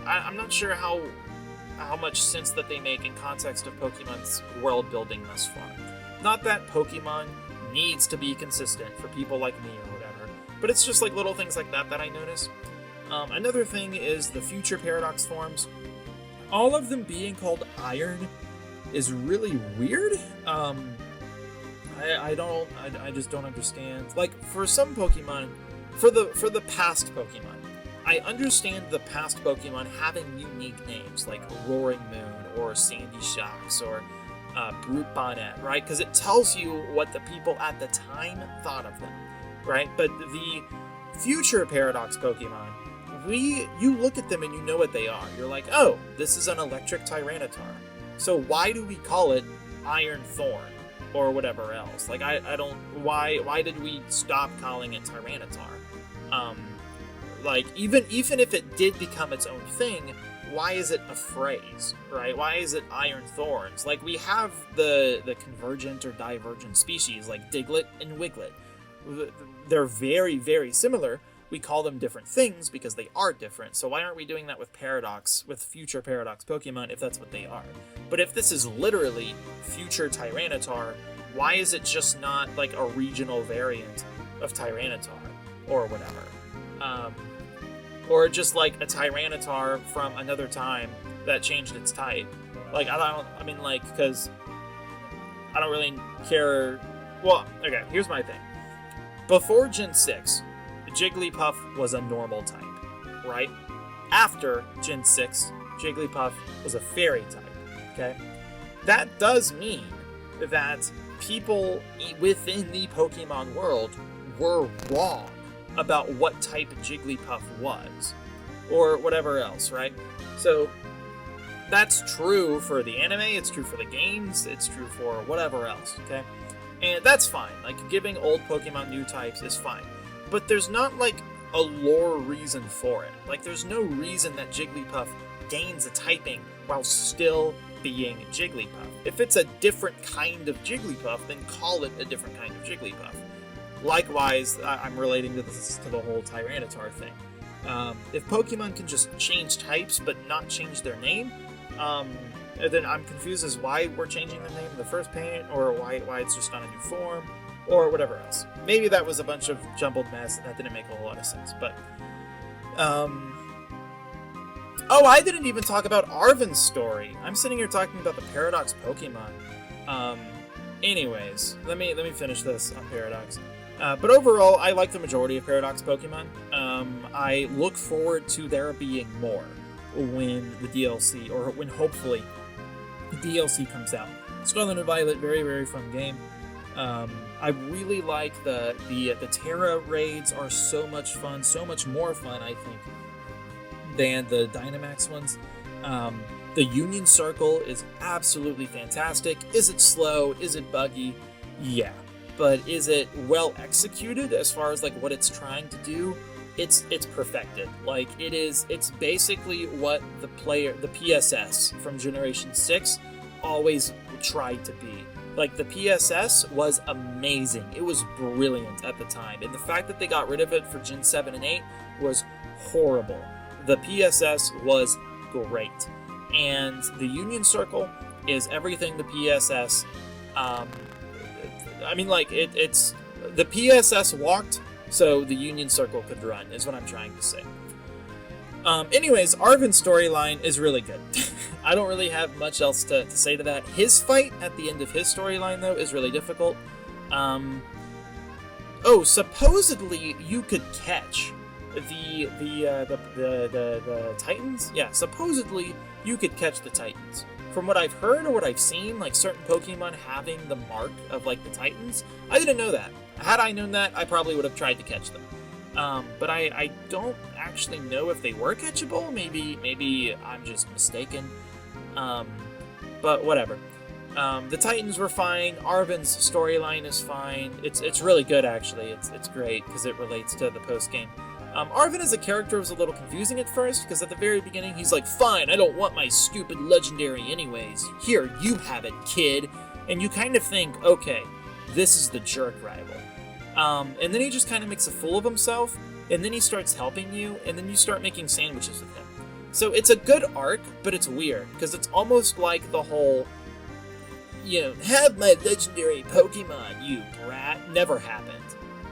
I'm not sure how much sense that they make in context of Pokemon's world building thus far. Not that Pokemon needs to be consistent for people like me or whatever, but it's just like little things like that that I notice. Another thing is the future Paradox forms. All of them being called Iron is really weird. I just don't understand. Like for some Pokemon, for the past Pokemon, I understand the past Pokemon having unique names like Roaring Moon or Sandy Shocks or Brute Bonnet, right? Because it tells you what the people at the time thought of them, right? But the future Paradox Pokemon, you look at them and you know what they are. You're like, oh, this is an electric Tyranitar. So why do we call it Iron Thorn or whatever else? Like I don't. Why did we stop calling it Tyranitar? Like even if it did become its own thing, why is it a phrase, right? Why is it Iron Thorns? Like we have the convergent or divergent species like Diglett and Wiglet. They're very, very similar. We call them different things because they are different. So why aren't we doing that with future Paradox Pokemon if that's what they are? But if this is literally future Tyranitar, why is it just not like a regional variant of Tyranitar or whatever? Or just like a Tyranitar from another time that changed its type. Like because I don't really care. Well, okay, here's my thing. Before Gen 6, Jigglypuff was a normal type, right? After Gen 6, Jigglypuff was a fairy type, okay? That does mean that people within the Pokemon world were wrong about what type Jigglypuff was, or whatever else, right? So, that's true for the anime, it's true for the games, it's true for whatever else, okay? And that's fine, like, giving old Pokemon new types is fine. But there's not, like, a lore reason for it. Like, there's no reason that Jigglypuff gains a typing while still being Jigglypuff. If it's a different kind of Jigglypuff, then call it a different kind of Jigglypuff. Likewise, I'm relating to the whole Tyranitar thing. If Pokemon can just change types but not change their name, then I'm confused as why we're changing the name in the first paint, or why it's just not a new form, or whatever else. Maybe that was a bunch of jumbled mess and that didn't make a whole lot of sense, but... Oh, I didn't even talk about Arven's story. I'm sitting here talking about the Paradox Pokemon. Anyways, let me finish this on Paradox. But overall, I like the majority of Paradox Pokemon. I look forward to there being more when the DLC, or when hopefully the DLC comes out. Scarlet and Violet, very, very fun game. I really like the Terra raids are so much fun, so much more fun, I think, than the Dynamax ones. The Union Circle is absolutely fantastic. Is it slow? Is it buggy? Yeah. But is it well executed as far as like what it's trying to do? It's perfected. Like it's basically what the PSS from Generation 6 always tried to be. Like the PSS was amazing. It was brilliant at the time. And the fact that they got rid of it for Gen 7 and 8 was horrible. The PSS was great. And the Union Circle is everything the PSS it's the PSS walked so the Union Circle could run, is what I'm trying to say. Anyways, Arven's storyline is really good. I don't really have much else to say to that. His fight at the end of his storyline, though, is really difficult. Supposedly you could catch the Titans? Yeah, supposedly you could catch the Titans. From what I've heard or what I've seen, like certain Pokemon having the mark of like the Titans, I didn't know that. Had I known that, I probably would have tried to catch them. But I don't actually know if they were catchable. Maybe I'm just mistaken. But whatever. The Titans were fine. Arven's storyline is fine. It's really good, actually. It's great because it relates to the post game. Arven as a character was a little confusing at first because at the very beginning he's like, "Fine, I don't want my stupid legendary anyways. Here, you have it, kid." And you kind of think, okay, this is the jerk rival. And then he just kind of makes a fool of himself, and then he starts helping you, and then you start making sandwiches with him. So it's a good arc, but it's weird because it's almost like the whole, have my legendary Pokemon, you brat, never happened.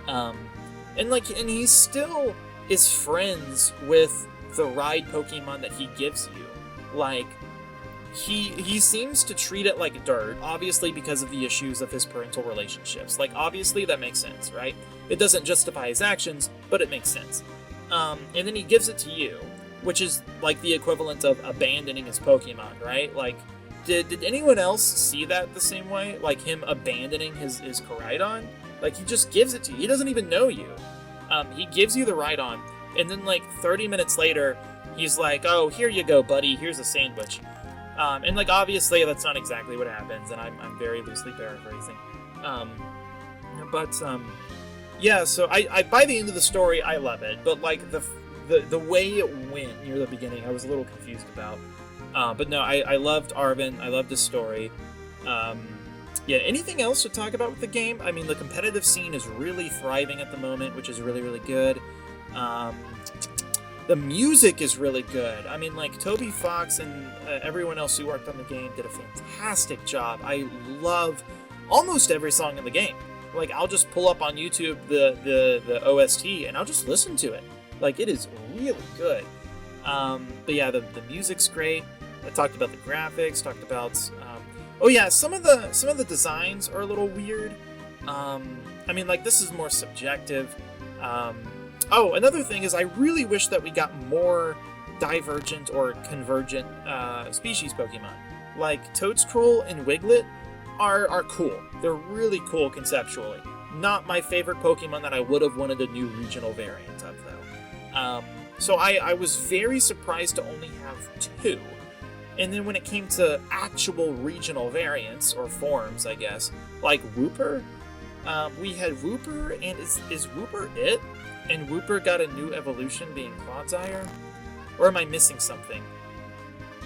And he still is friends with the ride Pokemon that he gives you. Like, he seems to treat it like dirt, obviously because of the issues of his parental relationships. Like, obviously that makes sense, right? It doesn't justify his actions, but it makes sense. And then he gives it to you, which is like the equivalent of abandoning his Pokemon, right? Like, did anyone else see that the same way? Like him abandoning his Koraidon? Like, he just gives it to you. He doesn't even know you. He gives you the Rhydon, and then like 30 minutes later, he's like, "Oh, here you go, buddy. Here's a sandwich." And like, obviously that's not exactly what happens, and I'm very loosely paraphrasing. Yeah. So I by the end of the story, I love it. But like the way it went near the beginning, I was a little confused about. But no, I loved Arven. I loved the story. Yeah, anything else to talk about with the game? I mean, the competitive scene is really thriving at the moment, which is really, really good. The music is really good. I mean, like, Toby Fox and everyone else who worked on the game did a fantastic job. I love almost every song in the game. Like, I'll just pull up on YouTube the OST, and I'll just listen to it. Like, it is really good. But yeah, the music's great. I talked about the graphics, talked about... oh yeah, some of the designs are a little weird. I mean, like, this is more subjective. Oh, another thing is I really wish that we got more divergent or convergent species Pokemon. Like, Toedscruel and Wiglet are cool. They're really cool conceptually. Not my favorite Pokemon that I would have wanted a new regional variant of, though. So I was very surprised to only have 2. And then when it came to actual regional variants, or forms, I guess, like Wooper, we had Wooper, and is Wooper it? And Wooper got a new evolution being Clodsire? Or am I missing something?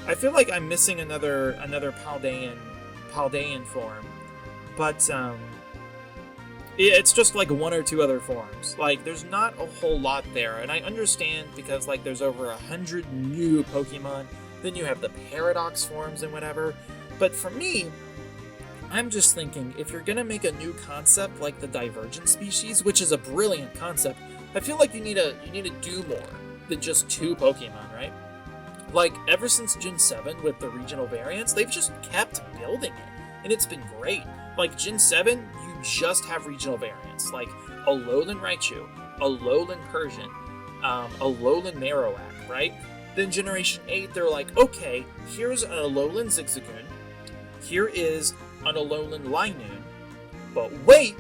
I feel like I'm missing another Paldean form. But, it's just like 1 or 2 other forms. Like, there's not a whole lot there, and I understand because, like, there's over 100 new Pokemon. Then you have the Paradox forms and whatever. But for me, I'm just thinking, if you're gonna make a new concept like the Divergent species, which is a brilliant concept, I feel like you need to do more than just 2 Pokemon, right? Like, ever since Gen 7 with the regional variants, they've just kept building it, and it's been great. Like, Gen 7, you just have regional variants, like Alolan Raichu, Alolan Persian, Alolan Marowak, right? Then Generation 8, they're like, okay, here's an Alolan Zigzagoon, here is an Alolan Linoon, but wait,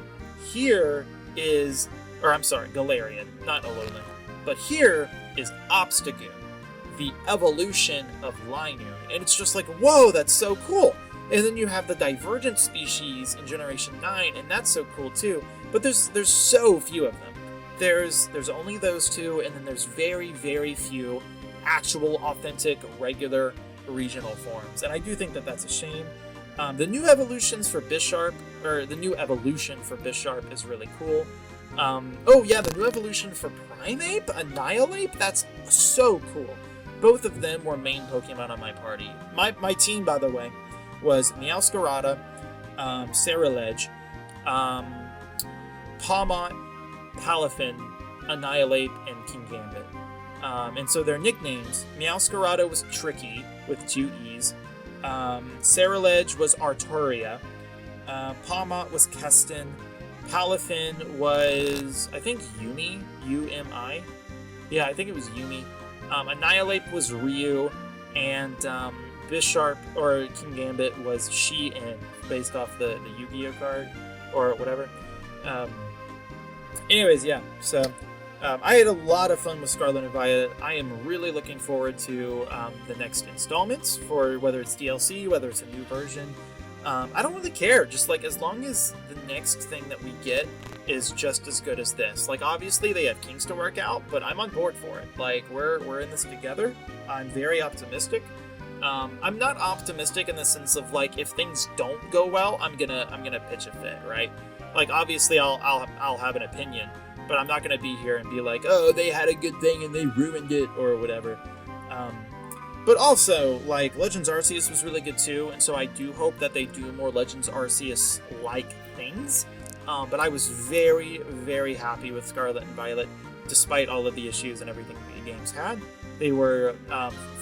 here is, or I'm sorry, Galarian, not Alolan, but here is Obstagoon, the evolution of Linoon, and it's just like, whoa, that's so cool. And then you have the Divergent species in Generation 9, and that's so cool too, but there's so few of them. There's only those 2, and then there's very, very few actual, authentic, regular regional forms, and I do think that that's a shame. The new evolutions for Bisharp, or the new evolution for Bisharp is really cool. Oh yeah, the new evolution for Primeape, Annihilape, that's so cool. Both of them were main Pokemon on my party. My team, by the way, was Meowscarada, Ceruledge, Pawmot, Palafin, Annihilape, and Kingambit. And so their nicknames, Meowscarada was Tricky with 2 E's, Ceruledge was Arturia, Pawmot was Keston, Palafin was, I think, Yumi, U-M-I. Yeah, I think it was Yumi. Annihilape was Ryu, and Bisharp, or Kingambit, was She-In, based off the Yu-Gi-Oh card, or whatever. Anyways, yeah, so I had a lot of fun with Scarlet and Violet. I am really looking forward to the next installments, for whether it's DLC, whether it's a new version. I don't really care. Just like as long as the next thing that we get is just as good as this. Like obviously they have kinks to work out, but I'm on board for it. Like we're in this together. I'm very optimistic. I'm not optimistic in the sense of like if things don't go well, I'm gonna pitch a fit, right? Like obviously I'll have an opinion, but I'm not gonna be here and be like, oh, they had a good thing and they ruined it or whatever. But also, like, Legends Arceus was really good too, and so I do hope that they do more Legends Arceus-like things. But I was very, very happy with Scarlet and Violet, despite all of the issues and everything the games had. They were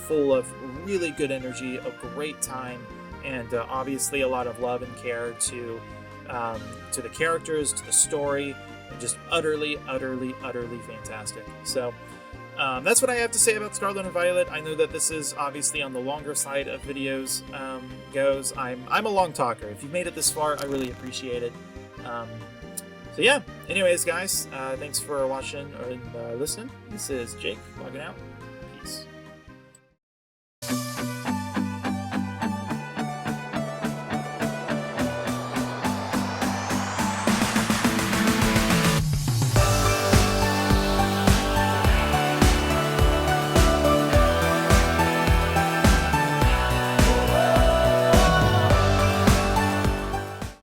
full of really good energy, a great time, and obviously a lot of love and care to the characters, to the story, and just utterly, utterly, utterly fantastic. So that's what I have to say about Scarlet and Violet. I know that this is obviously on the longer side of videos goes. I'm a long talker. If you've made it this far, I really appreciate it. So yeah, anyways guys, thanks for watching and listening. This is Jake, logging out.